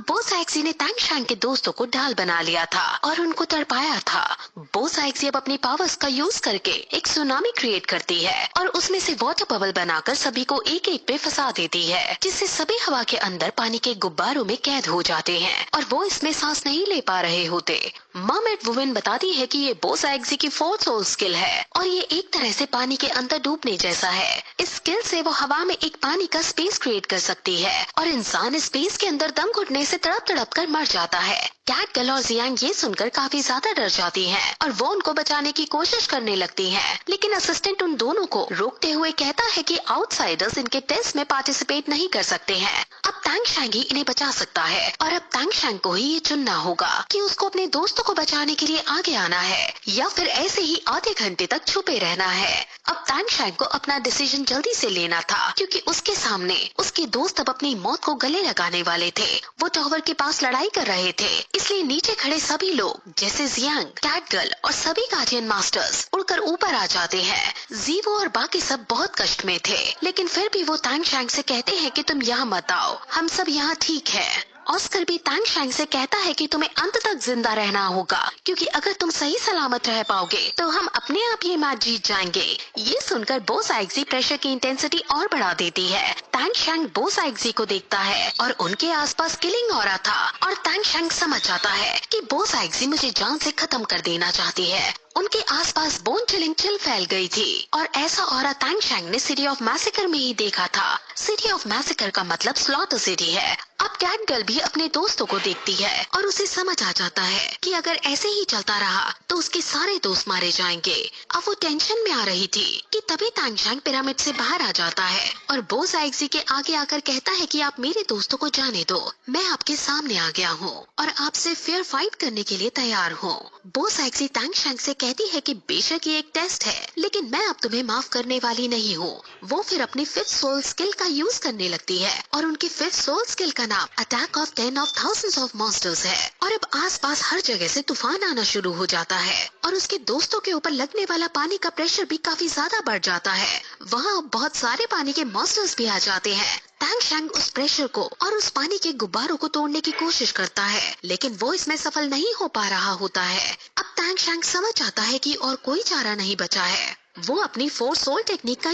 बो साइक्सी ने तैंग शैंग के दोस्तों को ढाल बना लिया था और उनको तड़पाया था। बो साइक्सी अब अपनी पावर्स का यूज करके एक सुनामी क्रिएट करती है और उसमें से वाटर बबल बनाकर सभी को एक एक पे फंसा देती है, जिससे सभी हवा के अंदर पानी के गुब्बारों में कैद हो जाते हैं और वो इसमें सांस नहीं ले पा रहे होते। मर्मेड वुमेन बताती है कि ये बो साइक्सी की फोर्थ सोल स्किल है और ये एक तरह से पानी के अंदर डूबने जैसा है। इस स्किल से वो हवा में एक पानी का स्पेस क्रिएट कर सकती है और इंसान स्पेस के अंदर दम घुटने से तड़प तड़प कर मर जाता है। कैट गर्ल और जियांग ये सुनकर काफी ज्यादा डर जाती हैं और वो उनको बचाने की कोशिश करने लगती हैं, लेकिन असिस्टेंट उन दोनों को रोकते हुए कहता है कि आउटसाइडर्स इनके टेस्ट में पार्टिसिपेट नहीं कर सकते हैं। अब तैंग शैंग ही इन्हें बचा सकता है और अब तैंग शैंग को ही ये चुनना होगा कि उसको अपने दोस्तों को बचाने के लिए आगे आना है या फिर ऐसे ही आधे घंटे तक छुपे रहना है। अब तैंग शैंग को अपना डिसीजन जल्दी से लेना था क्योंकि उसके सामने उसके दोस्त अब अपनी मौत को गले लगाने वाले थे। वो टावर के पास लड़ाई कर रहे थे, इसलिए नीचे खड़े सभी लोग जैसे जियांग, कैट गर्ल और सभी गार्डियन मास्टर्स उड़कर ऊपर आ जाते हैं। जीवो और बाकी सब बहुत कष्ट में थे, लेकिन फिर भी वो तैंग शैंग से कहते हैं कि तुम यहाँ मत आओ, हम सब यहाँ ठीक है। ऑस्कर भी तैंग शैंग से कहता है कि तुम्हें अंत तक जिंदा रहना होगा क्योंकि अगर तुम सही सलामत रह पाओगे तो हम अपने आप ये मैच जीत जाएंगे। ये सुनकर बो साइक्सी प्रेशर की इंटेंसिटी और बढ़ा देती है। तैंग शैंग बो साइक्सी को देखता है और उनके आसपास किलिंग ऑरा था और तैंग शैंग समझ जाता है कि बो साइक्सी मुझे जान से खत्म कर देना चाहती है। उनके आसपास बोन चिलिंग चिल फैल गई थी और ऐसा ऑरा तैंग शैंग ने सिटी ऑफ मैसेकर में ही देखा था। सिटी ऑफ मैसेकर का मतलब स्लॉटर सिटी है। अब कैट गर्ल भी अपने दोस्तों को देखती है और उसे समझ आ जाता है कि अगर ऐसे ही चलता रहा तो उसके सारे दोस्त मारे जाएंगे। अब वो टेंशन में आ रही थी कि तभी तैंग शैंग पिरामिड से बाहर आ जाता है और बो साइक्सी के आगे आकर कहता है कि आप मेरे दोस्तों को जाने दो, मैं आपके सामने आ गया हूँ और आपसे फेयर फाइट करने के लिए तैयार हूँ। बो साइक्सी तैंग शैंग से कहती है कि बेशक ये एक टेस्ट है, लेकिन मैं अब तुम्हें माफ करने वाली नहीं हूँ। वो फिर अपनी फिफ्थ सोल स्किल का यूज करने लगती है और उनकी फिफ्थ सोल स्किल का नाम attack of 10 of thousands of monsters है और अब आसपास हर जगह से तूफान आना शुरू हो जाता है और उसके दोस्तों के ऊपर लगने वाला पानी का प्रेशर भी काफी ज्यादा बढ़ जाता है। वहाँ बहुत सारे पानी के मॉन्स्टर्स भी आ जाते हैं। तैंग शैंग उस प्रेशर को और उस पानी के गुब्बारों को तोड़ने की कोशिश करता है, लेकिन वो इसमें सफल नहीं हो पा रहा होता है। अब तैंग शैंग समझ आता है कि और कोई चारा नहीं बचा है। वो अपनी फोर सोल टेक्निक का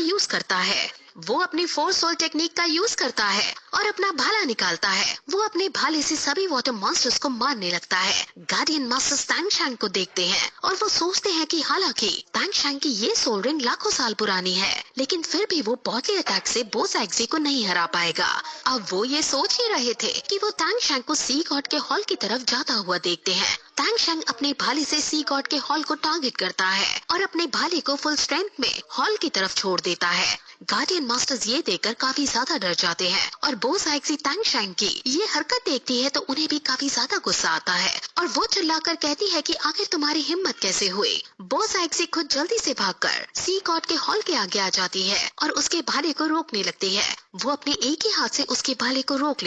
यूज करता है। और अपना भाला निकालता है। वो अपने भाले से सभी वाटर मॉन्स्टर्स को मारने लगता है। गार्डियन मास्टर्स तैंग शैंग को देखते हैं और वो सोचते हैं कि हालांकि तैंग शैंग की ये सोल रिंग लाखों साल पुरानी है, लेकिन फिर भी वो बॉटली अटैक से बो साइक्सी को नहीं हरा पाएगा। अब वो ये सोच ही रहे थे कि वो तैंग शैंग को सी गॉड के हॉल की तरफ जाता हुआ देखते हैं। तैंग शैंग अपने भाले से सी गॉड के हॉल को टारगेट करता है और अपने भाले को फुल स्ट्रेंथ में हॉल की तरफ छोड़ देता है। गार्डियन मास्टर्स ये देखकर काफी ज्यादा डर जाते हैं और बो साइक्सी तैंग शैंग की ये हरकत देखती है तो उन्हें भी काफी ज्यादा गुस्सा आता है और वो चिल्लाकर कहती है कि आखिर तुम्हारी हिम्मत कैसे हुई। बो साइक्सी खुद जल्दी से भागकर सी गॉड के हॉल के आगे आ जाती है और उसके भाले को रोकने लगती है। वो अपने एक ही हाथ से उसके भाले को रोक ले